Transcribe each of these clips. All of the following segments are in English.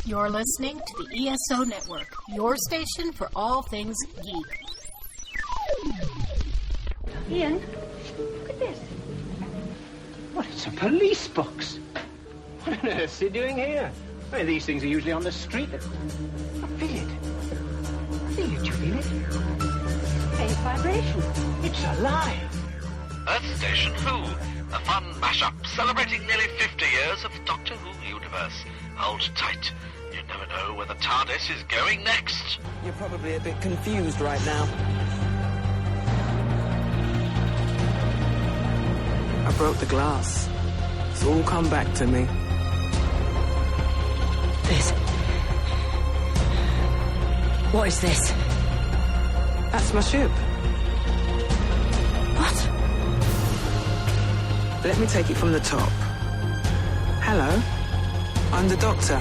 You're listening to the ESO Network, your station for all things geek. Ian, look at this. What, it's a police box. What on earth is he doing here? Well, these things are usually on the street. I feel it. I feel it. You feel it? Faint vibration. It's alive. Earth Station Who, a fun mashup celebrating nearly 50 years of the Doctor Who universe. Hold tight. You never know where the TARDIS is going next. You're probably a bit confused right now. I broke the glass. It's all come back to me. What is this? That's my ship. What? Let me take it from the top. Hello, I'm the Doctor.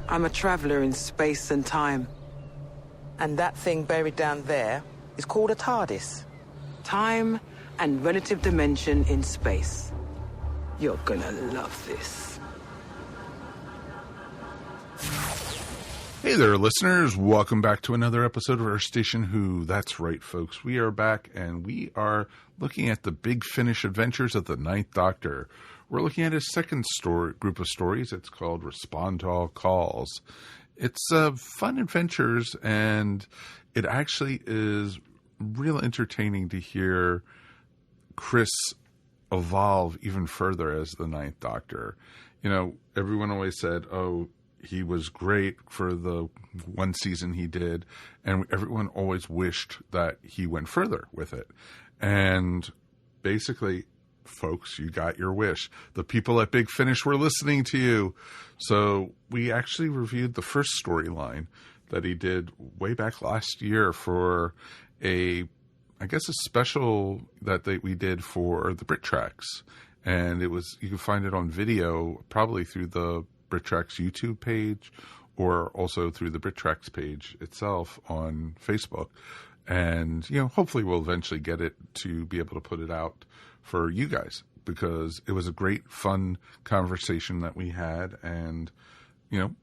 I'm a traveller in space and time. And that thing buried down there is called a TARDIS. Time and relative dimension in space. You're gonna love this. Hey there, listeners. Welcome back to another episode of our station Who. That's right, folks. We are back, and we are looking at the Big Finish adventures of the Ninth Doctor. We're looking at his second group of stories. It's called Respond to All Calls. It's fun adventures, and it actually is real entertaining to hear Chris evolve even further as the Ninth Doctor. You know, everyone always said, oh, he was great for the one season he did, and everyone always wished that he went further with it. And basically, folks, you got your wish. The people at Big Finish were listening to you. So we actually reviewed the first storyline that he did way back last year for a special that we did for the Brit Tracks. And it was, you can find it on video, probably through the Brit Tracks YouTube page, or also through the Brit Tracks page itself on Facebook. And, you know, hopefully we'll eventually get it to be able to put it out for you guys, because it was a great, fun conversation that we had. And, you know,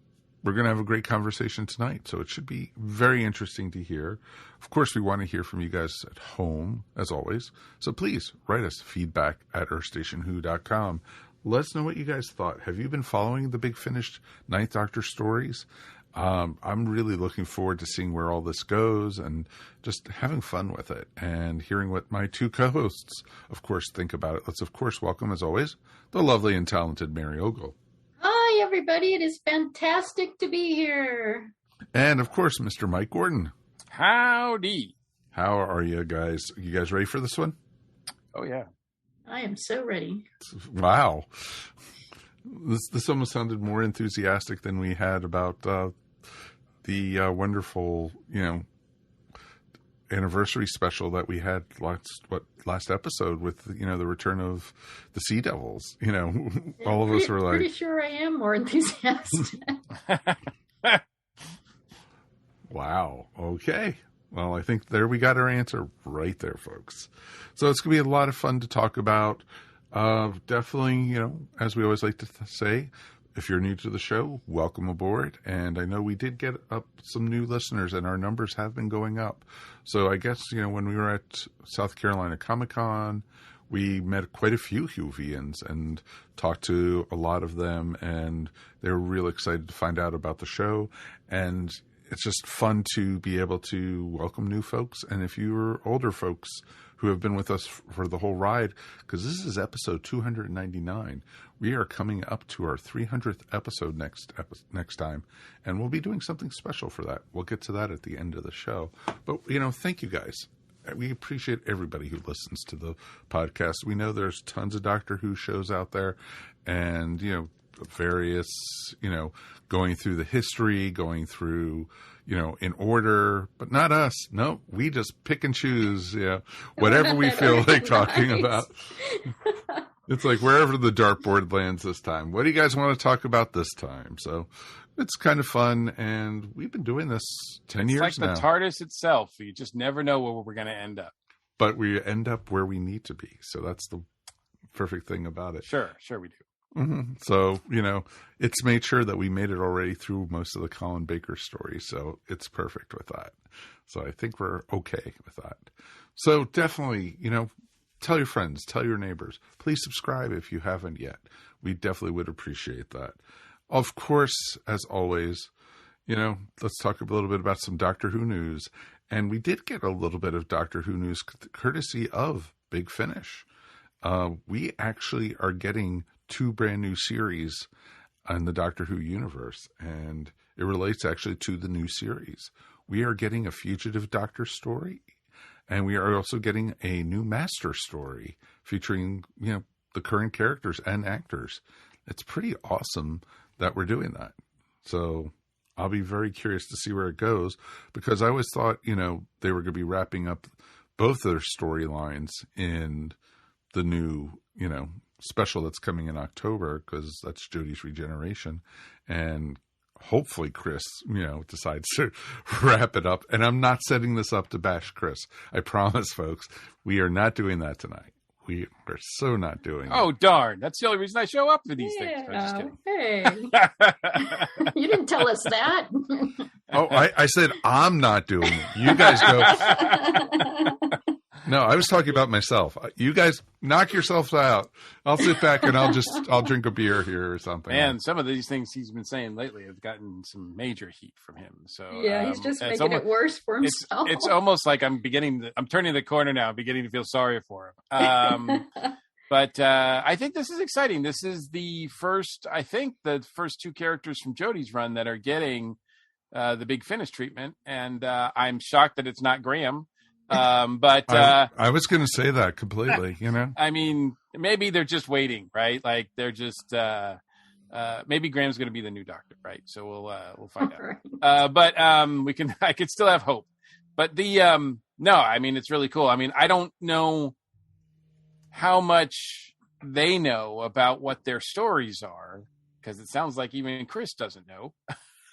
we're going to have a great conversation tonight, so it should be very interesting to hear. Of course, we want to hear from you guys at home, as always. So please write us feedback at earthstationwho.com. Let us know what you guys thought. Have you been following the Big Finish Ninth Doctor stories? I'm really looking forward to seeing where all this goes and just having fun with it and hearing what my two co-hosts, of course, think about it. Let's, of course, welcome, as always, the lovely and talented Mary Ogle. Hi, everybody. It is fantastic to be here. And, of course, Mr. Mike Gordon. Howdy. How are you guys? You guys ready for this one? Oh, yeah. I am so ready. Wow. This almost sounded more enthusiastic than we had about the wonderful, you know, anniversary special that we had last episode with, you know, the return of the Sea Devils. You know, all of us were like, pretty sure I am more enthusiastic. Wow. Okay. Well, I think there we got our answer right there, folks. So it's going to be a lot of fun to talk about. Definitely, you know, as we always like to say, if you're new to the show, welcome aboard. And I know we did get up some new listeners, and our numbers have been going up. So I guess, you know, when we were at South Carolina Comic-Con, we met quite a few Whovians and talked to a lot of them, and they were real excited to find out about the show. And it's just fun to be able to welcome new folks. And if you're older folks who have been with us for the whole ride, because this is episode 299, we are coming up to our 300th episode next time. And we'll be doing something special for that. We'll get to that at the end of the show. But, you know, thank you guys. We appreciate everybody who listens to the podcast. We know there's tons of Doctor Who shows out there, and, you know, various, you know, going through the history, going through, you know, in order, but not us. No, we just pick and choose, yeah, whatever we feel like talking about. It's like wherever the dartboard lands this time. What do you guys want to talk about this time? So it's kind of fun, and we've been doing this 10 years now. It's like the TARDIS itself. You just never know where we're going to end up. But we end up where we need to be. So that's the perfect thing about it. Sure we do. So, it's made sure that we made it already through most of the Colin Baker stories. So it's perfect with that. So I think we're okay with that. So definitely, tell your friends, tell your neighbors. Please subscribe if you haven't yet. We definitely would appreciate that. Of course, as always, let's talk a little bit about some Doctor Who news. And we did get a little bit of Doctor Who news courtesy of Big Finish. We actually are getting 2 brand new series in the Doctor Who universe, and it relates actually to the new series. We are getting a Fugitive Doctor story, and we are also getting a new Master story featuring, the current characters and actors. It's pretty awesome that we're doing that. So I'll be very curious to see where it goes, because I always thought, they were going to be wrapping up both their storylines in the new, special that's coming in October, because that's Jodie's regeneration. And hopefully Chris, decides to wrap it up. And I'm not setting this up to bash Chris. I promise, folks, we are not doing that tonight. We are so not doing that. Oh, darn. That's the only reason I show up for these things. I'm just kidding. Hey. You didn't tell us that. Oh, I said I'm not doing it. You guys go. No, I was talking about myself. You guys knock yourselves out. I'll sit back and I'll drink a beer here or something. Man, some of these things he's been saying lately have gotten some major heat from him. So yeah, he's just making it worse for himself. It's almost like I'm turning the corner now. I'm beginning to feel sorry for him. But I think this is exciting. This is the first 2 characters from Jodie's run that are getting the Big Finish treatment. And I'm shocked that it's not Graham. But I was going to say that completely, I mean, maybe they're just waiting, right? Like they're just maybe Graham's going to be the new Doctor, right? So we'll find out. But I could still have hope. But no, I mean, it's really cool. I mean, I don't know how much they know about what their stories are, because it sounds like even Chris doesn't know.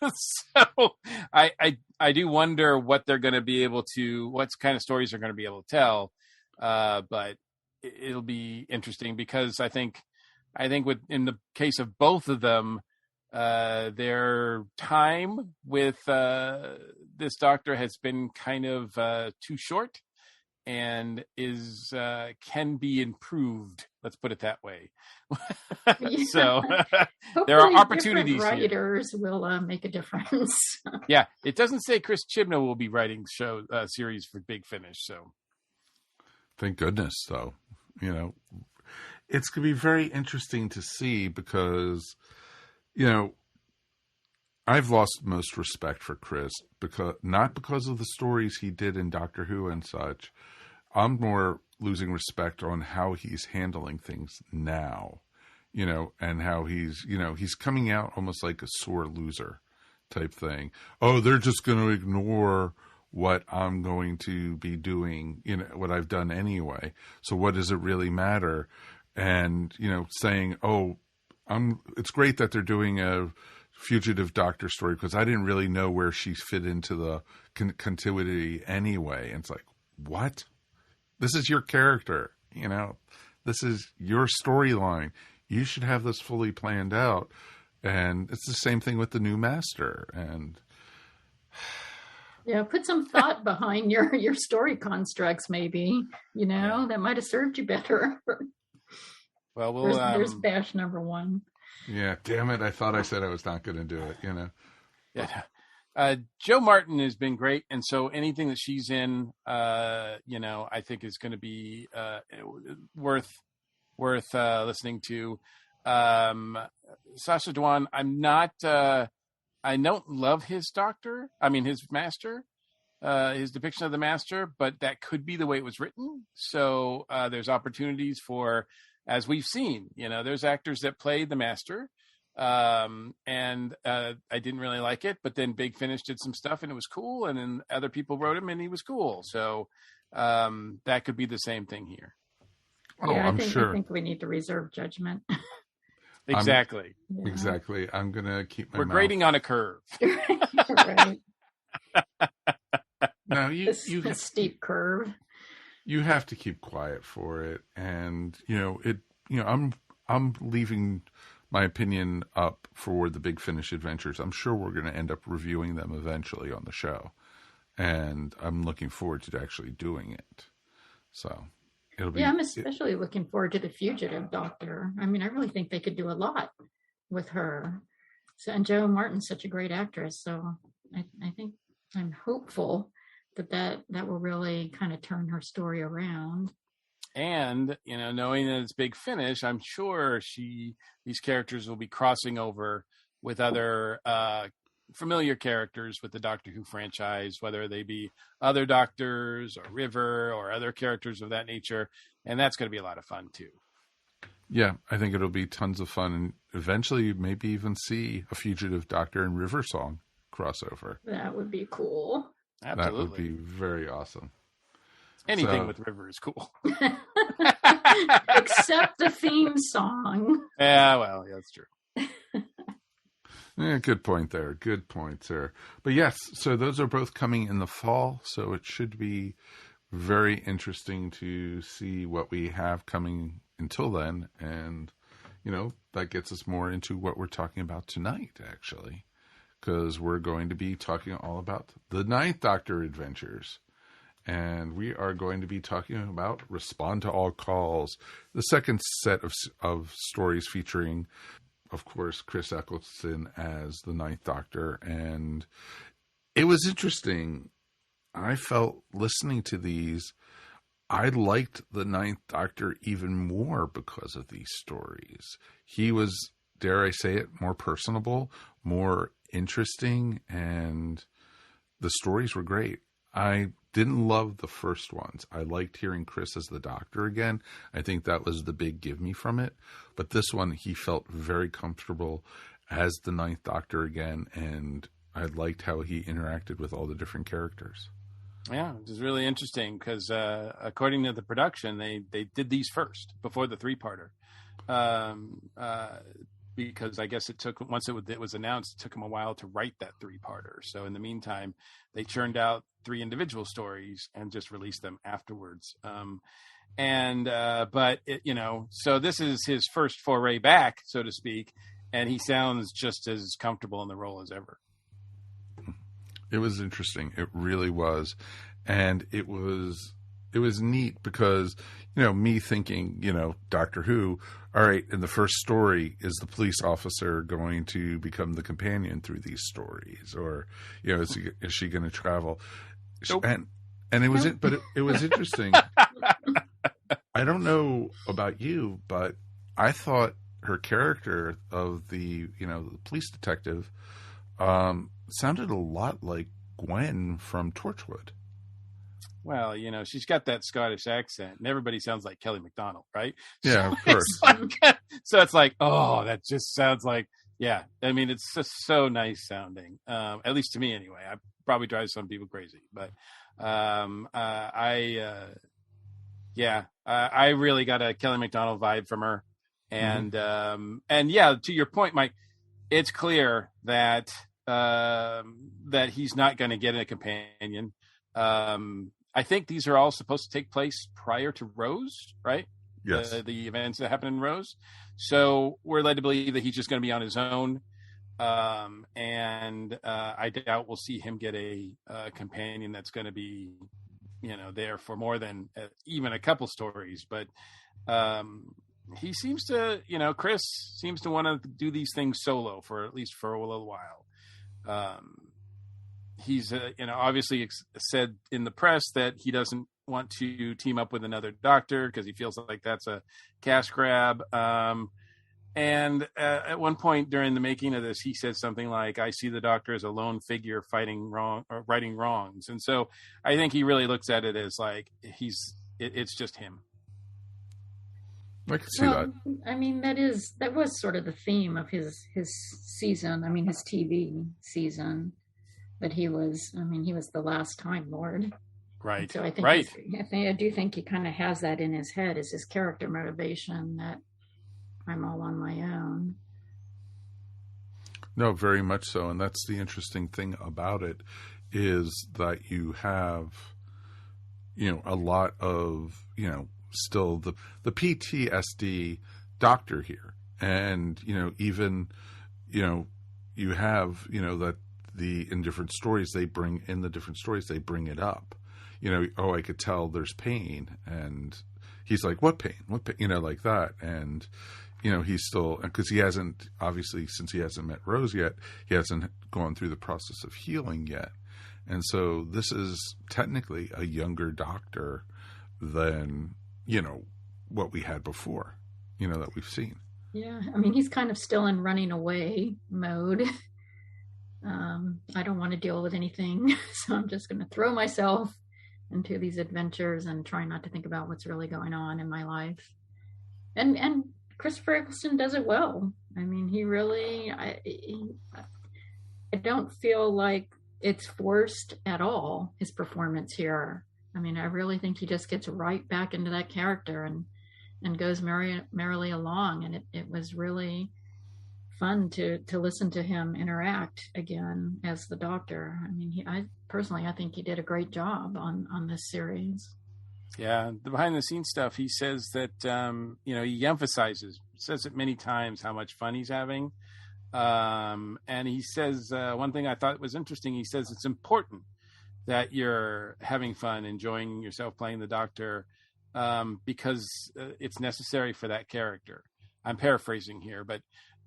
So I do wonder what they're going to be able to, what kind of stories they're going to be able to tell. But it'll be interesting, because I think in the case of both of them, their time with this Doctor has been kind of too short, and can be improved. Let's put it that way. So there are opportunities. Writers will make a difference. Yeah, it doesn't say Chris Chibnall will be writing series for Big Finish. So thank goodness, though. It's going to be very interesting to see, because, I've lost most respect for Chris, not because of the stories he did in Doctor Who and such. I'm more losing respect on how he's handling things now, and how he's coming out almost like a sore loser type thing. Oh, they're just going to ignore what I'm going to be doing, what I've done anyway. So what does it really matter? And, saying, it's great that they're doing a Fugitive Doctor story, because I didn't really know where she fit into the continuity anyway. And it's like, what? This is your character, this is your storyline. You should have this fully planned out. And it's the same thing with the new Master. And yeah, put some thought behind your story constructs, maybe, that might have served you better. Well, there's bash number 1. Yeah, damn it. I thought I said I was not going to do it, Yeah. Jo Martin has been great, and so anything that she's in, I think is going to be worth listening to. Sacha Dhawan, I don't love his Doctor. I mean, his Master, his depiction of the Master, but that could be the way it was written. So there's opportunities for, as we've seen, there's actors that played the Master. And I didn't really like it, but then Big Finish did some stuff and it was cool. And then other people wrote him and he was cool. So, that could be the same thing here. Oh, yeah, I'm sure. I think we need to reserve judgment. Exactly. Exactly. I'm going to keep my We're grading on a curve. Right. No, a steep curve. You have to keep quiet for it. And, I'm leaving my opinion up for the Big Finish Adventures. I'm sure we're going to end up reviewing them eventually on the show, and I'm looking forward to actually doing it. So it'll be. Yeah, I'm especially looking forward to the Fugitive Doctor. I mean, I really think they could do a lot with her. So, and Jo Martin's such a great actress, so I think I'm hopeful that will really kind of turn her story around. And, knowing that it's Big Finish, I'm sure these characters will be crossing over with other familiar characters with the Doctor Who franchise, whether they be other doctors or River or other characters of that nature. And that's going to be a lot of fun, too. Yeah, I think it'll be tons of fun. And eventually, maybe even see a Fugitive Doctor and River song crossover. That would be cool. Absolutely. That would be very awesome. Anything with River is cool. Except the theme song. Yeah, well, yeah, that's true. Yeah, good point there. Good point there. But yes, so those are both coming in the fall, so it should be very interesting to see what we have coming until then. And, that gets us more into what we're talking about tonight, actually, because we're going to be talking all about the Ninth Doctor adventures. And we are going to be talking about Respond to All Calls, the second set of stories featuring, of course, Chris Eccleston as the Ninth Doctor. And it was interesting. I felt listening to these, I liked the Ninth Doctor even more because of these stories. He was, dare I say it, more personable, more interesting, and the stories were great. I didn't love the first ones. I liked hearing Chris as the Doctor again. I think that was the big give me from it. But this one, he felt very comfortable as the Ninth Doctor again, and I liked how he interacted with all the different characters. Yeah, it was really interesting because according to the production, they did these first before the three-parter. Because I guess it took, once it was announced, it took them a while to write that three-parter. So in the meantime, they churned out 3 individual stories and just released them afterwards. But so this is his first foray back, so to speak, and he sounds just as comfortable in the role as ever. It was interesting. It really was. And it was neat because, me thinking, Doctor Who, all right, in the first story, is the police officer going to become the companion through these stories? Or, is she going to travel? Nope. And it was, but it was interesting. I don't know about you, but I thought her character of the police detective, sounded a lot like Gwen from Torchwood. Well, she's got that Scottish accent, and everybody sounds like Kelly MacDonald, right? Yeah, of course. So it's like, oh, that just sounds like, yeah. I mean, it's just so nice sounding, at least to me anyway. I probably drive some people crazy, but I really got a Kelly MacDonald vibe from her. And yeah, to your point, Mike, it's clear that that he's not going to get a companion. I think these are all supposed to take place prior to Rose, right? Yes. The events that happen in Rose. So we're led to believe that he's just going to be on his own. And I doubt we'll see him get a companion that's going to be, there for more than even a couple stories. But he seems to, Chris seems to want to do these things solo for at least for a little while. He's, obviously said in the press that he doesn't want to team up with another doctor because he feels like that's a cash grab. And at one point during the making of this, he said something like, I see the Doctor as a lone figure fighting wrong or righting wrongs. And so I think he really looks at it as like it's just him. I can see that. I mean, that was sort of the theme of his season. I mean, his TV season, that he was the last Time Lord. Right. So I think, I do think he kind of has that in his head as his character motivation, that I'm all on my own. No, very much so. And that's the interesting thing about it, is that you have, a lot of, still the PTSD doctor here. And, even, you have, that in different stories, they bring it up. I could tell there's pain. And he's like, what pain? What pain? Like that. And, he's still, because he hasn't, obviously, since he hasn't met Rose yet, he hasn't gone through the process of healing yet. And so this is technically a younger doctor than, what we had before, that we've seen. Yeah, I mean, he's kind of still in running away mode. I don't want to deal with anything, so I'm just going to throw myself into these adventures and try not to think about what's really going on in my life. And Christopher Eccleston does it well. I mean, he really, I don't feel like it's forced at all, his performance here. I mean, I really think he just gets right back into that character and goes merrily along. And it was really fun to listen to him interact again as the Doctor. I mean, I think he did a great job on this series. Yeah, the behind the scenes stuff, he says that, he says it many times how much fun he's having. And he says, one thing I thought was interesting, he says it's important that you're having fun, enjoying yourself playing the Doctor, because it's necessary for that character. I'm paraphrasing here, but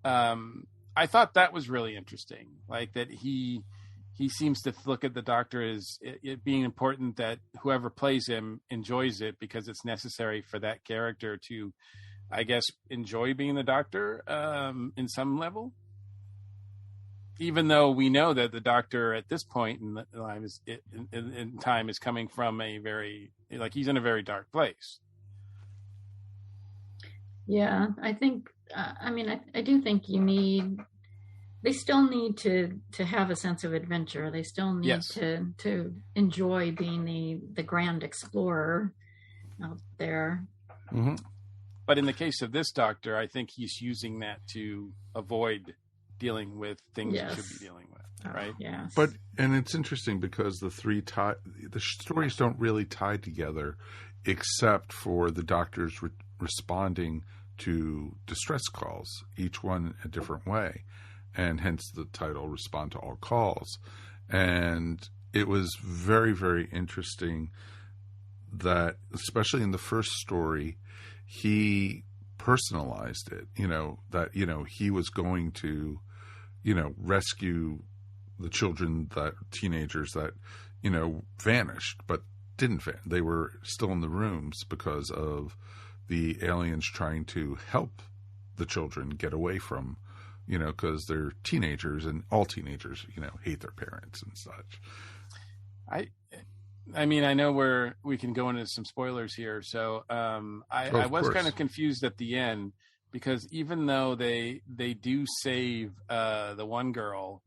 I thought that was really interesting. Like that he seems to look at the Doctor as it being important that whoever plays him enjoys it because it's necessary for that character to, I guess, enjoy being the Doctor in some level. Even though we know that the Doctor at this point in time is coming from a very, he's in a very dark place. Yeah, I think, I do think they still need to have a sense of adventure. They still need Yes. to enjoy being the grand explorer out there. Mm-hmm. But in the case of this Doctor, I think he's using that to avoid dealing with things Yes. he should be dealing with, right? Yes. And it's interesting because the stories don't really tie together, except for the Doctors responding to distress calls, each one a different way, and hence the title "Respond to All Calls." And it was very, very interesting that, especially in the first story, he personalized it. That he was going to rescue the children, teenagers that, vanished, but didn't vanish. They were still in the rooms because of the aliens trying to help the children get away from, because they're teenagers and all teenagers, hate their parents and such. I mean, I know we can go into some spoilers here. So I was kind of confused at the end, because even though they do save the one girl,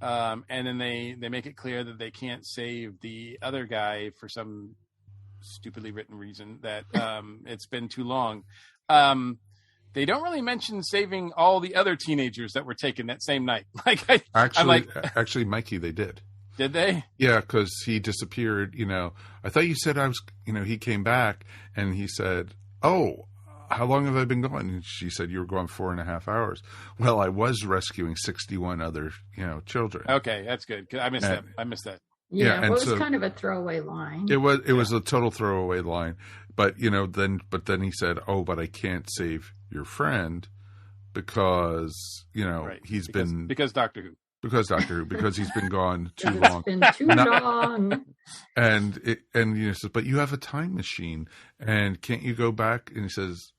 and then they make it clear that they can't save the other guy for some stupidly written reason that it's been too long. They don't really mention saving all the other teenagers that were taken that same night. Actually, Mikey, they did. Did they? Yeah, because he disappeared. I thought you said I was. He came back and he said, "Oh, how long have I been gone?" And she said, "You were gone 4.5 hours." Well, I was rescuing 61 other, children. Okay, that's good. I missed that. Yeah, well, it was kind of a throwaway line. It was a total throwaway line, but then he said, "Oh, but I can't save your friend because he's been because Doctor Who." Because he's been gone too long. It's been too long. And he says, "But you have a time machine, and can't you go back?" And he says,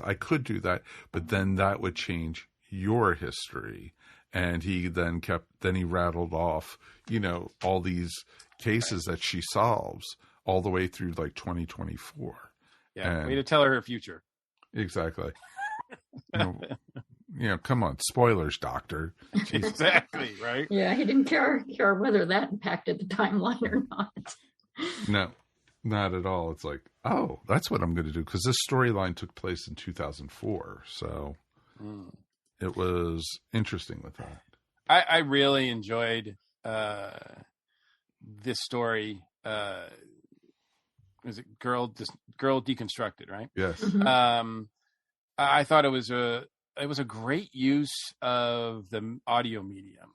"I could do that, but then that would change your history." And he then he rattled off, all these cases that she solves all the way through 2024. Yeah, way to tell her future. Exactly. Come on, spoilers, Doctor. Exactly, right? Yeah, he didn't care whether that impacted the timeline or not. No, not at all. It's like, oh, that's what I'm going to do, because this storyline took place in 2004, so it was interesting with that. I really enjoyed this story. Is it Girl Deconstructed, right? Yes. Mm-hmm. I thought it was a great use of the audio medium.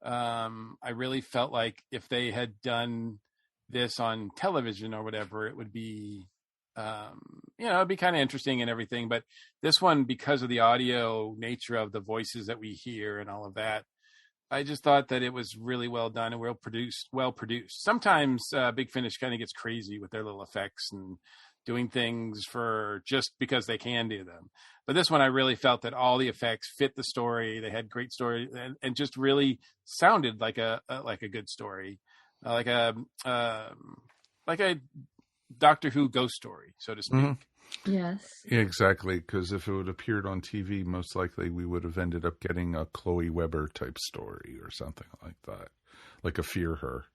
I really felt like if they had done this on television or whatever, it would be, it'd be kind of interesting and everything. But this one, because of the audio nature of the voices that we hear and all of that, I just thought that it was really well done and well produced. Sometimes Big Finish kind of gets crazy with their little effects and doing things for just because they can do them. But this one, I really felt that all the effects fit the story. They had great story and just really sounded like a good story, like a Doctor Who ghost story, so to speak. Mm-hmm. Yes. Yeah, exactly. Because if it had appeared on TV, most likely we would have ended up getting a Chloe Weber type story or something like that, like a Fear Her,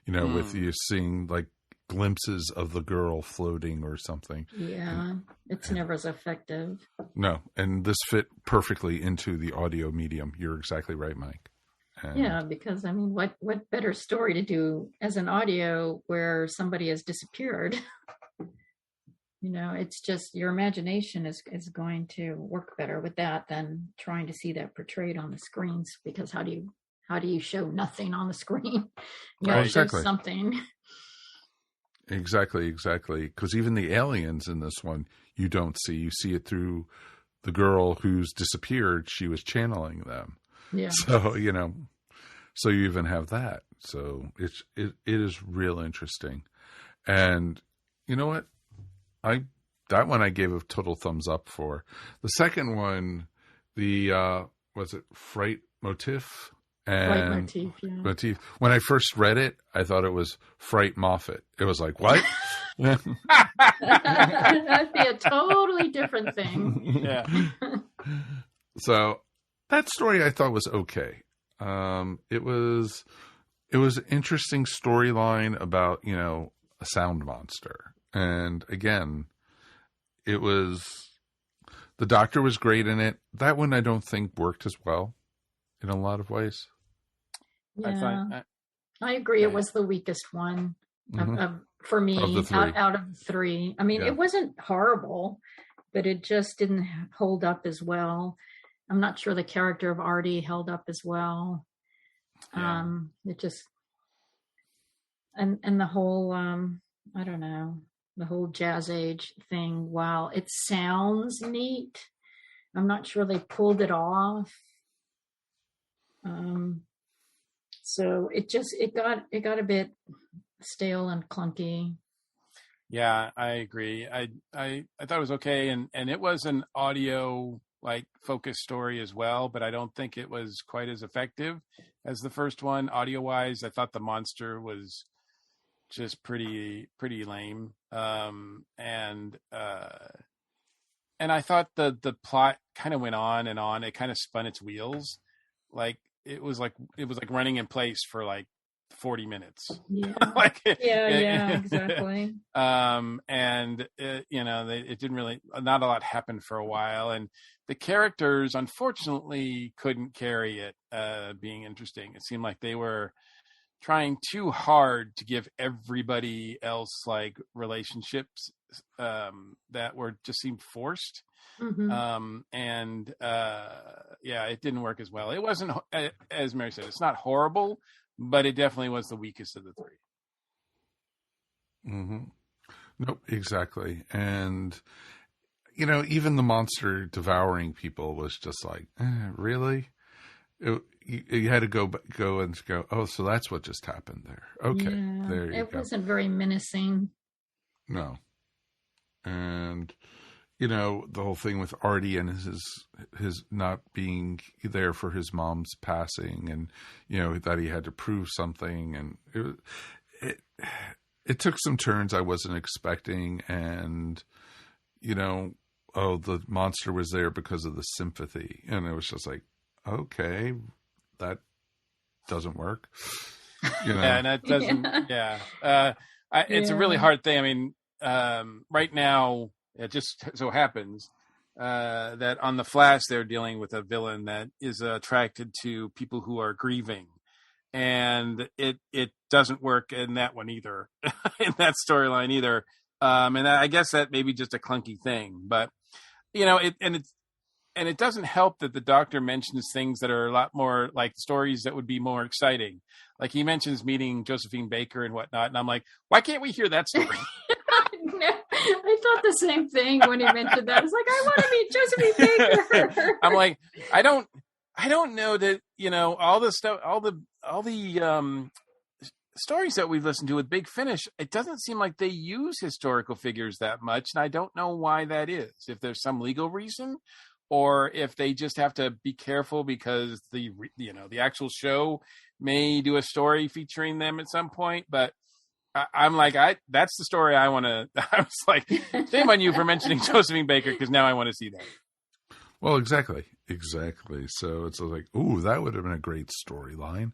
with you seeing like glimpses of the girl floating or something. Yeah, it's never as effective. No, and this fit perfectly into the audio medium. You're exactly right, Mike. And yeah, because I mean, what better story to do as an audio where somebody has disappeared? It's just your imagination is going to work better with that than trying to see that portrayed on the screens. Because how do you show nothing on the screen? You Oh, show exactly. something. Exactly. Because even the aliens in this one, you don't see. You see it through the girl who's disappeared. She was channeling them. Yeah. So, so you even have that. So it is real interesting. And you know what? That one I gave a total thumbs up for. The second one, was it Fright Motif? Fright Motif, yeah. Motif. When I first read it, I thought it was Fright Moffat. It was like, what? That'd be a totally different thing. Yeah. So that story I thought was okay. It was an interesting storyline about, a sound monster. And again, the Doctor was great in it. That one I don't think worked as well in a lot of ways. Yeah, I agree. It was the weakest one for me Of the three. out of the three. I mean, It wasn't horrible, but it just didn't hold up as well. I'm not sure the character of Artie held up as well. Yeah. It just and the whole I don't know, the whole Jazz Age thing. While it sounds neat, I'm not sure they pulled it off. So it got a bit stale and clunky. Yeah, I agree. I thought it was okay, and it was an audio focused story as well, but I don't think it was quite as effective as the first one audio wise. I thought the monster was just pretty lame, and I thought the plot kind of went on and on. It kind of spun its wheels, it was like running in place for 40 minutes. Yeah. Yeah, exactly. And it didn't really, not a lot happened for a while, and the characters unfortunately couldn't carry it being interesting. It seemed like they were trying too hard to give everybody else relationships that were just seemed forced. Mm-hmm. It didn't work as well. It wasn't, as Mary said, it's not horrible, but it definitely was the weakest of the three. Mm-hmm. Nope, exactly. And even the monster devouring people was just like, really? You had to go and go, oh, so that's what just happened there. Okay, yeah, there you go. It wasn't very menacing. No. And the whole thing with Artie and his not being there for his mom's passing, and that he had to prove something, and it took some turns I wasn't expecting, and the monster was there because of the sympathy, and it was just like, okay, that doesn't work. Yeah, and that doesn't. It's a really hard thing. I mean, right now, it just so happens that on the Flash, they're dealing with a villain that is attracted to people who are grieving, and it doesn't work in that one either, in that storyline either. And I guess that may be just a clunky thing, but and it doesn't help that the Doctor mentions things that are a lot more like stories that would be more exciting. Like he mentions meeting Josephine Baker and whatnot, and I'm like, why can't we hear that story? No, I thought the same thing when he mentioned that. It's like, I want to meet Josephine Baker. I'm like, I don't know that, all the stuff, all the stories that we've listened to with Big Finish, it doesn't seem like they use historical figures that much, and I don't know why that is. If there's some legal reason, or if they just have to be careful because the actual show may do a story featuring them at some point. But I'm like, that's the story I want to. I was like, shame on you for mentioning Josephine Baker, because now I want to see that. Well, exactly. So it's like, ooh, that would have been a great storyline.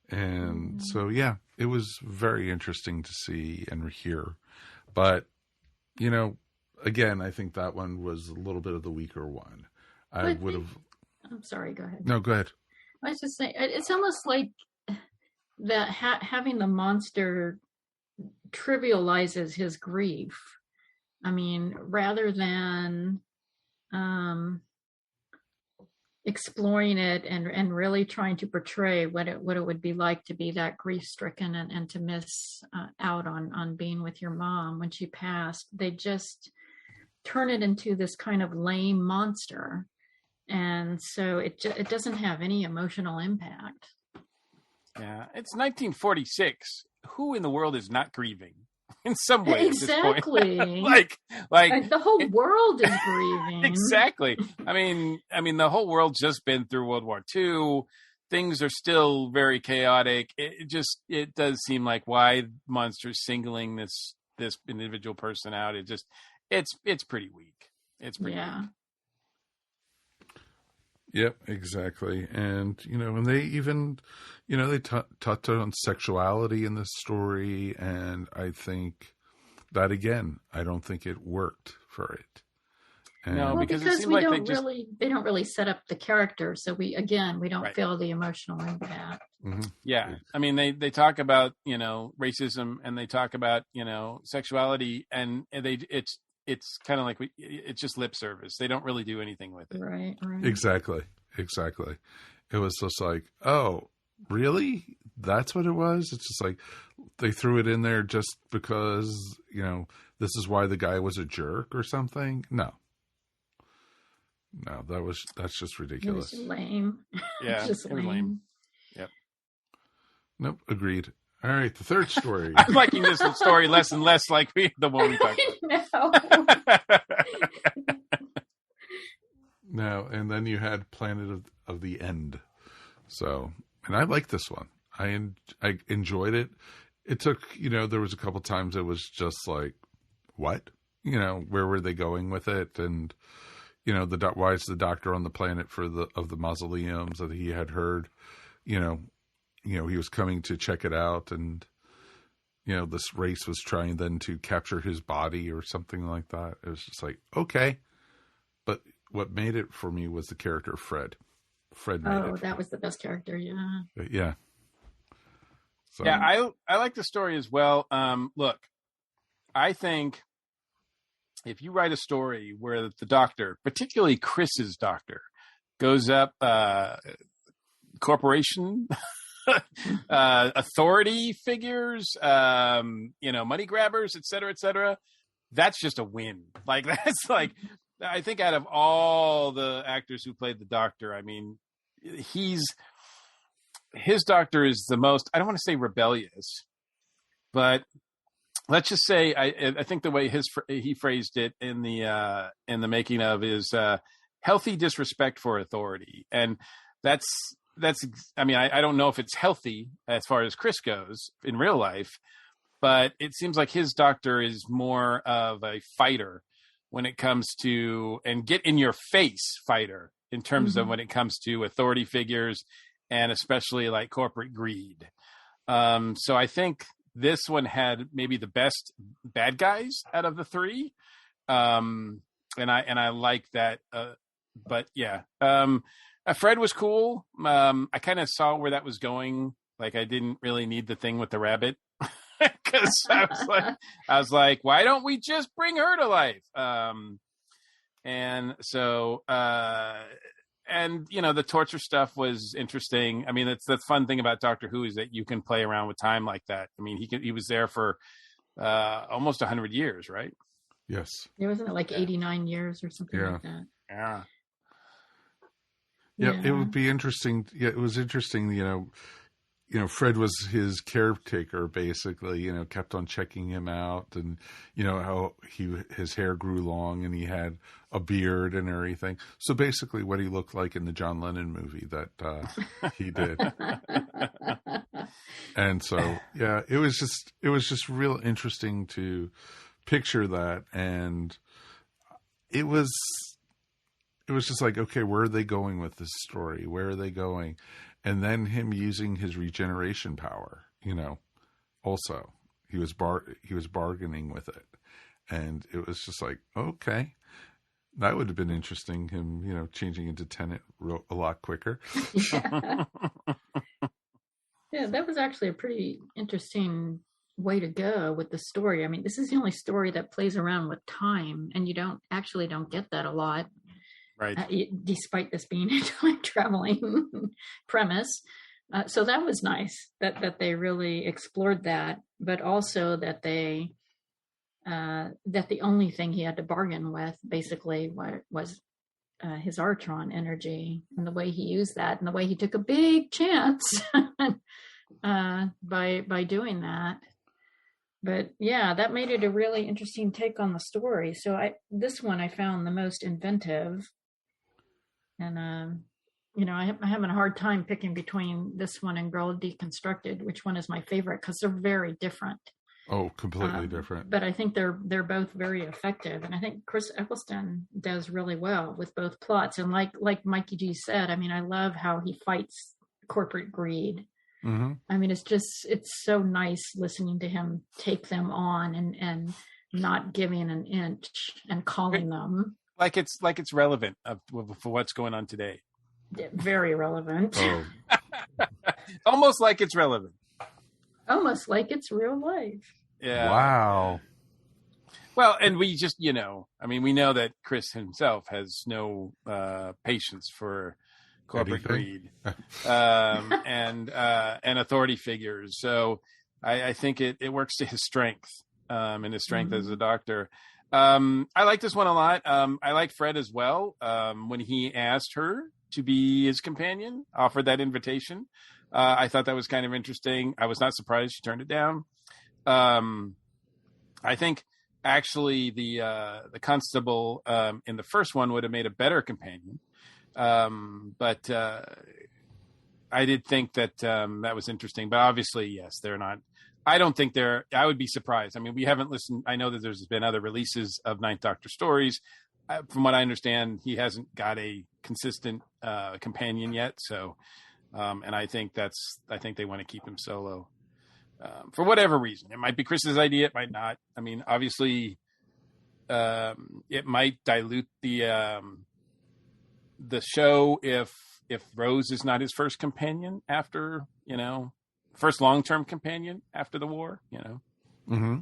And so, yeah, it was very interesting to see and hear. But, again, I think that one was a little bit of the weaker one. I'm sorry, go ahead. No, go ahead. I was just saying, it's almost like that having the monster trivializes his grief. I mean, rather than exploring it and really trying to portray what it would be like to be that grief stricken and to miss out on being with your mom when she passed, they just turn it into this kind of lame monster, and so it doesn't have any emotional impact. Yeah, it's 1946. Who in the world is not grieving in some way? Exactly. like the whole world is grieving. Exactly. I mean, the whole world's just been through World War II. Things are still very chaotic. It does seem like why Monster's singling this individual person out. It's pretty weak. It's pretty weak. Yep, exactly. And, and they even, they touched on sexuality in this story. And I think that, again, I don't think it worked for it. And no, because it seemed we like they don't really set up the character. So we don't right. feel the emotional impact. Mm-hmm. Yeah. I mean, they talk about, racism, and they talk about, sexuality, and it's kind of like it's just lip service. They don't really do anything with it. Right. Exactly. It was just like, oh, really? That's what it was? It's just like they threw it in there just because, this is why the guy was a jerk or something. No, that's just ridiculous. It was lame. Yeah, just it was lame. Yep. Nope. Agreed. All right, the third story. I'm liking this story less and less like the one we talked about. No, and then you had Planet of the End. So, and I like this one. I enjoyed it. It took, there was a couple times it was just like, what? Where were they going with it? And, why is the Doctor on the planet of the mausoleums that he had heard? He was coming to check it out, and this race was trying then to capture his body or something like that. It was just like, okay, but what made it for me was the character of Fred. Fred made it. Oh, that was the best character. Yeah. Yeah. So. Yeah, I like the story as well. Look, I think if you write a story where the Doctor, particularly Chris's Doctor, goes up corporation, authority figures, money grabbers, et cetera, that's just a win. Like, that's like, I think out of all the actors who played the Doctor, I mean, his Doctor is the most, I don't want to say rebellious, but let's just say, I think the way he phrased it in the making of is healthy disrespect for authority. And that's, I mean, I don't know if it's healthy as far as Chris goes in real life, but it seems like his Doctor is more of a fighter when it comes to, and get in your face fighter in terms of when it comes to authority figures and especially like corporate greed. So I think this one had maybe the best bad guys out of the three. And I like that. But yeah, Fred was cool. I kind of saw where that was going. Like, I didn't really need the thing with the rabbit. Because I was like, why don't we just bring her to life? And so, and the torture stuff was interesting. I mean, that's the fun thing about Doctor Who is that you can play around with time like that. I mean, he was there for almost 100 years, right? Yes. Yeah, wasn't it like 89 years or something like that? Yeah. Yeah, it would be interesting. Yeah, it was interesting. Fred was his caretaker, basically. Kept on checking him out, and how his hair grew long, and he had a beard and everything. So basically, what he looked like in the John Lennon movie that he did. And so, yeah, it was just real interesting to picture that, and it was just like, okay, where are they going with this story? Where are they going? And then him using his regeneration power, also he was bargaining with it, and it was just like, okay, that would have been interesting. Him, changing into Tennant a lot quicker. Yeah, that was actually a pretty interesting way to go with the story. I mean, this is the only story that plays around with time, and you don't get that a lot. Right. Despite this being a time traveling premise. So that was nice that they really explored that, but also that that the only thing he had to bargain with basically was his Artron energy, and the way he used that, and the way he took a big chance by doing that. But yeah, that made it a really interesting take on the story. So this one I found the most inventive. And, I'm having a hard time picking between this one and Girl Deconstructed, which one is my favorite, because they're very different. Oh, completely different. But I think they're both very effective. And I think Chris Eccleston does really well with both plots. And like Mikey G said, I mean, I love how he fights corporate greed. Mm-hmm. I mean, it's so nice listening to him take them on and not giving an inch and calling them. Like it's relevant for what's going on today. Yeah, very relevant. Oh. Almost like it's relevant. Almost like it's real life. Yeah. Wow. Well, and we just, we know that Chris himself has no patience for corporate greed and authority figures. So I think it works to his strength and his strength as a doctor. I like this one a lot. I like Fred as well. When he asked her to be his companion, offered that invitation. I thought that was kind of interesting. I was not surprised she turned it down. I think actually the constable in the first one would have made a better companion. But I did think that that was interesting. But obviously, yes, they're not. I don't think I would be surprised. I mean, we haven't listened. I know that there's been other releases of Ninth Doctor stories. From what I understand, he hasn't got a consistent companion yet. So, and I think they want to keep him solo for whatever reason. It might be Chris's idea. It might not. I mean, obviously, it might dilute the show if Rose is not his first companion after, first long-term companion after the war, Mm-hmm.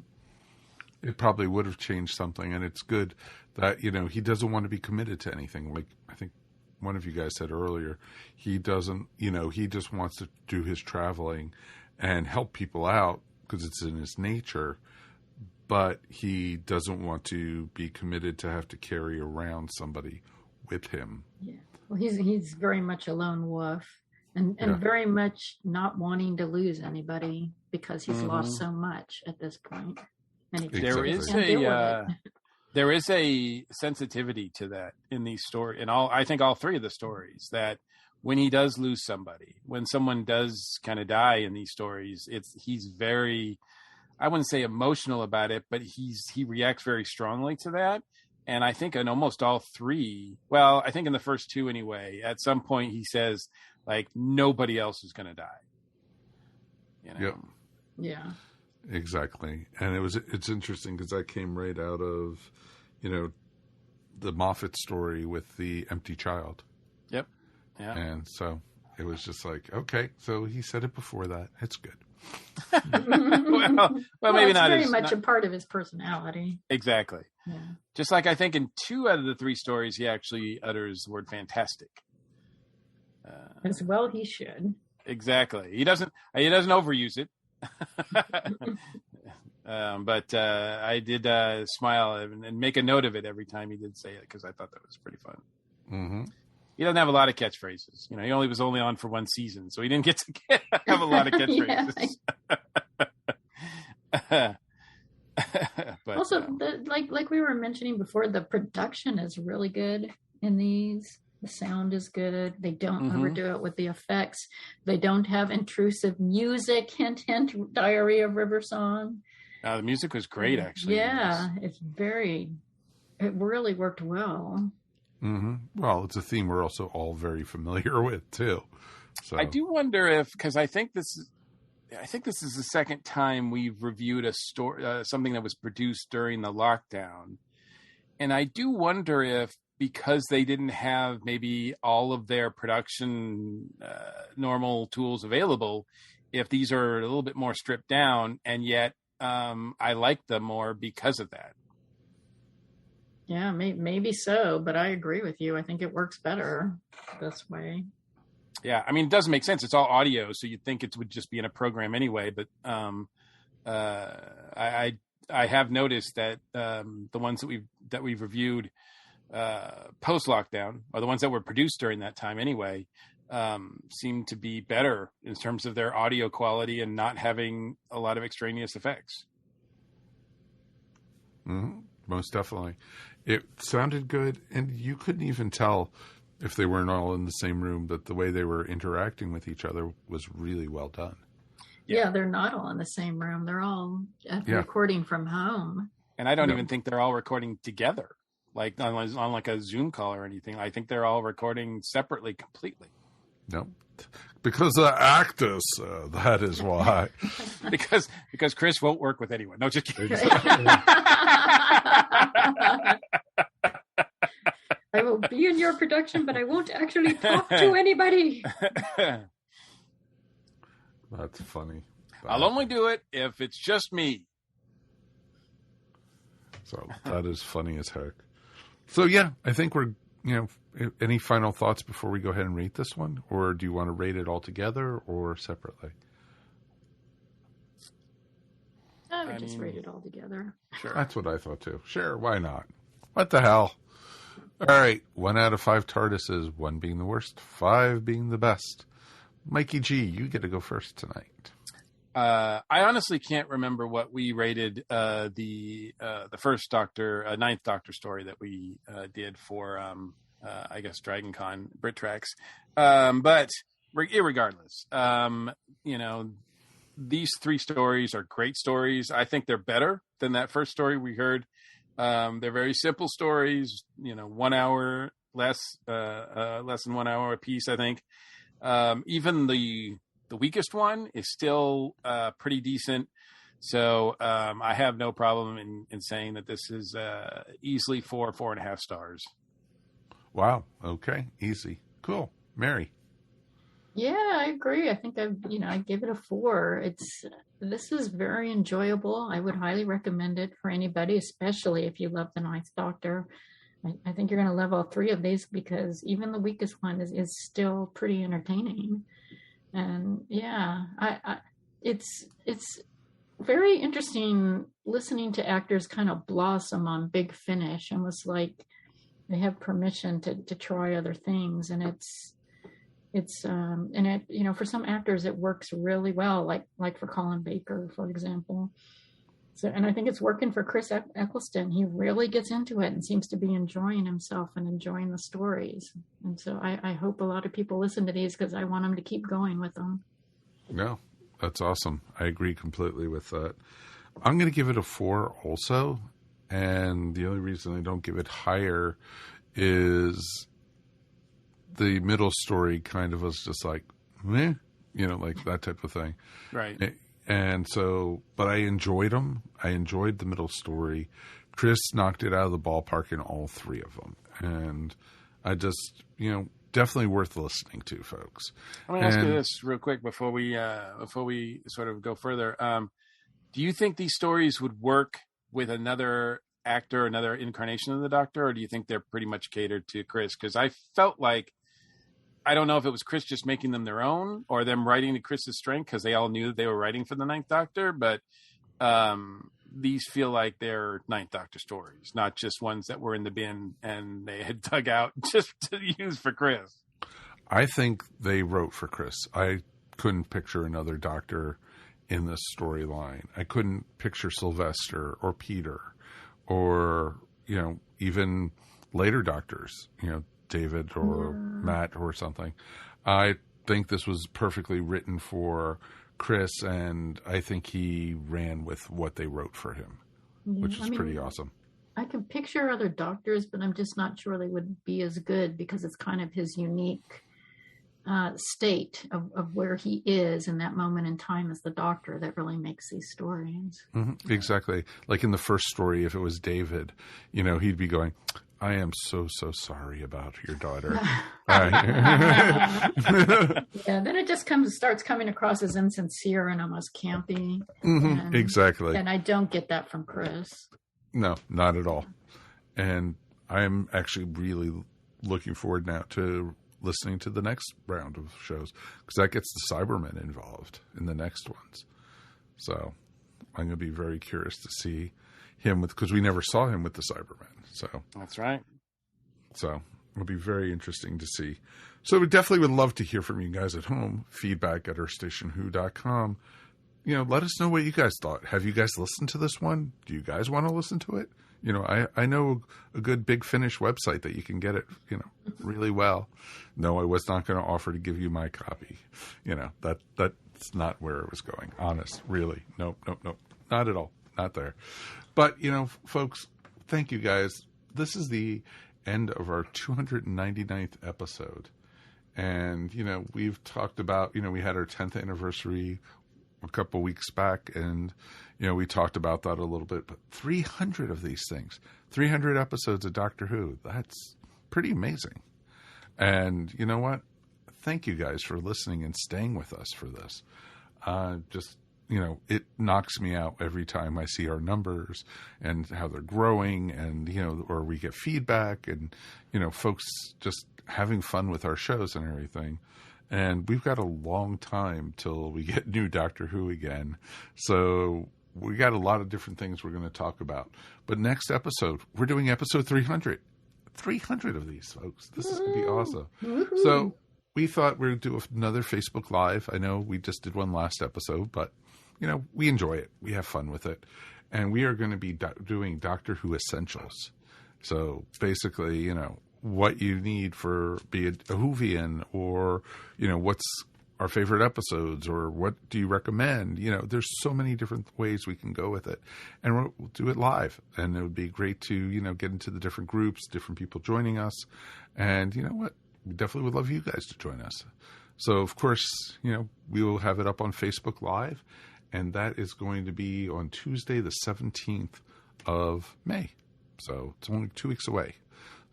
It probably would have changed something, and it's good that, he doesn't want to be committed to anything. Like I think one of you guys said earlier, he doesn't, he just wants to do his traveling and help people out because it's in his nature, but he doesn't want to be committed to have to carry around somebody with him. Yeah. Well, he's very much a lone wolf. And very much not wanting to lose anybody because he's lost so much at this point. And there is a sensitivity to that in these stories, and I think all three of the stories, that when he does lose somebody, when someone does kind of die in these stories, he's very, I wouldn't say emotional about it, but he reacts very strongly to that. And I think in almost all three, well, I think in the first two anyway, at some point he says, like, nobody else is going to die. Yep. Yeah. Exactly. And it's interesting because that came right out of, the Moffat story with the empty child. Yep. Yeah. And so it was just like, okay, so he said it before that. It's good. well, maybe it's not. Very much a part of his personality. Exactly. Yeah. Just like I think in 2 out of the 3 stories, he actually utters the word fantastic. As well, he should. Exactly. He doesn't overuse it. But I did smile and make a note of it every time he did say it, because I thought that was pretty fun. Mm-hmm. He doesn't have a lot of catchphrases. You know, he was only on for 1 season, so he didn't get to have a lot of catchphrases. But, also, like we were mentioning before, the production is really good in these. The sound is good. They don't overdo it with the effects. They don't have intrusive music. Hint, hint. Diary of River Song. the music was great, actually. Yeah, it really worked well. Mm-hmm. Well, it's a theme we're also all very familiar with too. So I do wonder if, because I think this is the second time we've reviewed a story, something that was produced during the lockdown, and I do wonder if, because they didn't have maybe all of their production normal tools available, if these are a little bit more stripped down, and yet I like them more because of that. Yeah, maybe so, but I agree with you. I think it works better this way. Yeah, I mean, it doesn't make sense. It's all audio, so you'd think it would just be in a program anyway. But I have noticed that the ones that we've reviewed post lockdown, or the ones that were produced during that time anyway, seem to be better in terms of their audio quality and not having a lot of extraneous effects. Mm-hmm. Most definitely. It sounded good, and you couldn't even tell if they weren't all in the same room, that the way they were interacting with each other was really well done. Yeah, they're not all in the same room. They're all recording from home. And I don't even think they're all recording together, like on like a Zoom call or anything. I think they're all recording separately completely. No, because the actors, that is why. because Chris won't work with anyone. No, just kidding. I will be in your production, but I won't actually talk to anybody. That's funny. I'll only do it if it's just me. So that is funny as heck. So yeah, I think we're, any final thoughts before we go ahead and rate this one? Or do you want to rate it all together or separately? I would just rate it all together. Sure. That's what I thought too. Sure, why not? What the hell? All right, 1 out of 5 TARDISes, 1 being the worst, 5 being the best. Mikey G, you get to go first tonight. I honestly can't remember what we rated the first Doctor, Ninth Doctor story that we did for, I guess, Dragon Con Brit Tracks. But irregardless, these 3 stories are great stories. I think they're better than that first story we heard. They're very simple stories, 1 hour less than 1 hour a piece, I think. Even the weakest one is still pretty decent. So I have no problem in saying that this is easily 4.5 stars. Wow. Okay. Easy. Cool. Mary. Yeah, I agree. I think I give it a 4. This is very enjoyable. I would highly recommend it for anybody, especially if you love the Ninth Doctor. I think you're going to love all 3 of these, because even the weakest one is still pretty entertaining. And yeah, it's very interesting listening to actors kind of blossom on Big Finish, almost like they have permission to try other things. And for some actors it works really well, like for Colin Baker, for example. So, and I think it's working for Chris Eccleston. He really gets into it and seems to be enjoying himself and enjoying the stories. And so I hope a lot of people listen to these, because I want them to keep going with them. No, that's awesome. I agree completely with that. I'm going to give it a 4 also. And the only reason I don't give it higher is the middle story kind of was just like, meh, like that type of thing. Right. And so, but I enjoyed them. I enjoyed the middle story. Chris knocked it out of the ballpark in all 3 of them. And I just, definitely worth listening to, folks. I'm going to ask you this real quick before we sort of go further. Do you think these stories would work with another actor, another incarnation of the Doctor, or do you think they're pretty much catered to Chris? Because I felt like, I don't know if it was Chris just making them their own or them writing to Chris's strength because they all knew that they were writing for the Ninth Doctor, but these feel like they're Ninth Doctor stories, not just ones that were in the bin and they had dug out just to use for Chris. I think they wrote for Chris. I couldn't picture another Doctor in this storyline. I couldn't picture Sylvester or Peter or, even later Doctors, David or Matt or something. I think this was perfectly written for Chris, and I think he ran with what they wrote for him, which is pretty awesome. I can picture other Doctors, but I'm just not sure they would be as good because it's kind of his unique state of where he is in that moment in time as the Doctor that really makes these stories. Mm-hmm. Exactly. Like in the first story, if it was David, he'd be going, I am so sorry about your daughter. Yeah, then it just starts coming across as insincere and almost campy. Mm-hmm. Exactly. And I don't get that from Chris. No, not at all. And I'm actually really looking forward now to listening to the next round of shows because that gets the Cybermen involved in the next ones. So I'm going to be very curious to see him because we never saw him with the Cybermen. So that's right. So it'll be very interesting to see. So we definitely would love to hear from you guys at home. Feedback at ourstationwho.com. Let us know what you guys thought. Have you guys listened to this one? Do you guys want to listen to it? I know a good Big Finish website that you can get it, really well. No, I was not going to offer to give you my copy. That's not where it was going. Honest, really. Nope. Not at all. Not there. But, folks, thank you guys. This is the end of our 299th episode. And, we've talked about, we had our 10th anniversary a couple weeks back, and we talked about that a little bit, but 300 of these things, 300 episodes of Doctor Who, that's pretty amazing. And you know what? Thank you guys for listening and staying with us for this. It knocks me out every time I see our numbers and how they're growing, and or we get feedback, and folks just having fun with our shows and everything. And we've got a long time till we get new Doctor Who again. So we got a lot of different things we're going to talk about. But next episode, we're doing episode 300. 300 of these, folks. This is going to be awesome. Woo-hoo. So we thought we'd do another Facebook Live. I know we just did one last episode, but, we enjoy it. We have fun with it. And we are going to be doing Doctor Who Essentials. So basically, what you need for be a Whovian, or what's our favorite episodes, or what do you recommend? There's so many different ways we can go with it, and we'll do it live. And it would be great to get into the different groups, different people joining us, and we definitely would love you guys to join us. So of course we will have it up on Facebook Live, and that is going to be on Tuesday the 17th of May. So it's only 2 weeks away.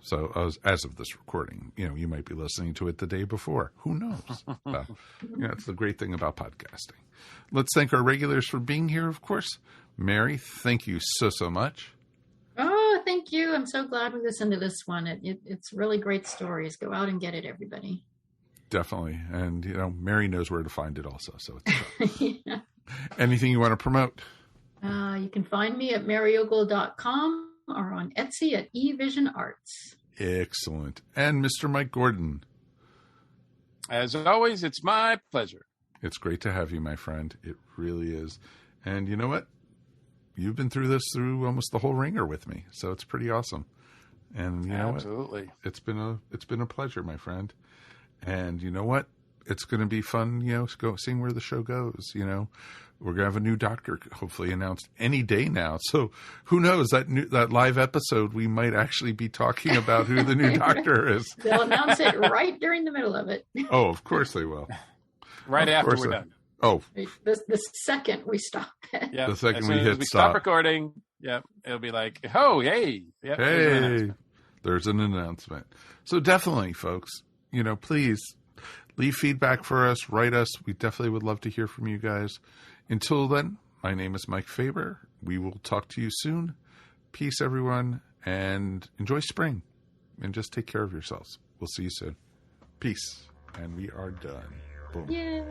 So as of this recording, you might be listening to it the day before. Who knows? That's the great thing about podcasting. Let's thank our regulars for being here, of course. Mary, thank you so much. Oh, thank you. I'm so glad we listened to this one. It's really great stories. Go out and get it, everybody. Definitely. And, Mary knows where to find it also. So it's Yeah. Anything you want to promote? You can find me at maryogle.com. or on Etsy at eVision Arts. Excellent. And Mr. Mike Gordon. As always, it's my pleasure. It's great to have you, my friend. It really is. And you know what? You've been through almost the whole ringer with me, so it's pretty awesome. And you know Absolutely. what? It's been a pleasure, my friend. And you know what? It's going to be fun, seeing where the show goes. We're going to have a new Doctor hopefully announced any day now. So who knows, that live episode, we might actually be talking about who the new Doctor is. They'll announce it right during the middle of it. Oh, of course they will. Right after we're done. Oh. The second we stop it. Yep. The second we hit stop recording. Yep. It'll be like, oh, hey. Yep, hey. There's an announcement. So definitely, folks, please leave feedback for us. Write us. We definitely would love to hear from you guys. Until then, my name is Mike Faber. We will talk to you soon. Peace, everyone, and enjoy spring. And just take care of yourselves. We'll see you soon. Peace. And we are done. Boom. Yay.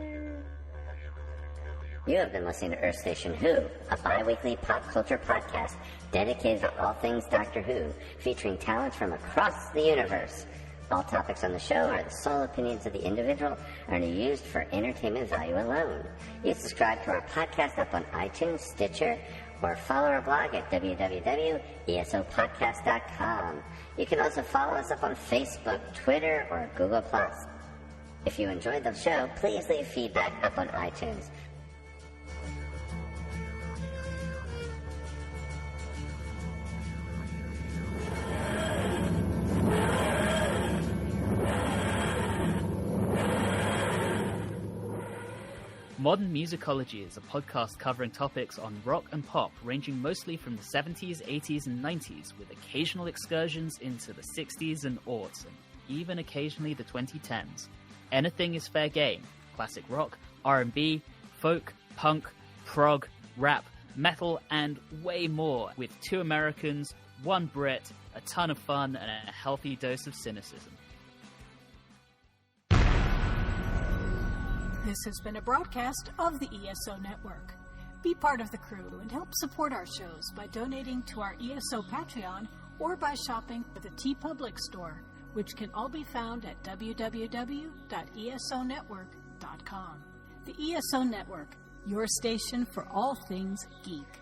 You have been listening to Earth Station Who, a bi-weekly pop culture podcast dedicated to all things Doctor Who, featuring talents from across the universe. All topics on the show are the sole opinions of the individual and are used for entertainment value alone. You subscribe to our podcast up on iTunes, Stitcher, or follow our blog at www.esopodcast.com. You can also follow us up on Facebook, Twitter, or Google+. If you enjoyed the show, please leave feedback up on iTunes. Modern Musicology is a podcast covering topics on rock and pop, ranging mostly from the 70s, 80s, and 90s, with occasional excursions into the 60s and aughts, and even occasionally the 2010s. Anything is fair game. Classic rock, R&B, folk, punk, prog, rap, metal, and way more, with 2 Americans, 1 Brit, a ton of fun, and a healthy dose of cynicism. This has been a broadcast of the ESO Network. Be part of the crew and help support our shows by donating to our ESO Patreon or by shopping at the TeePublic store, which can all be found at www.esonetwork.com. The ESO Network, your station for all things geek.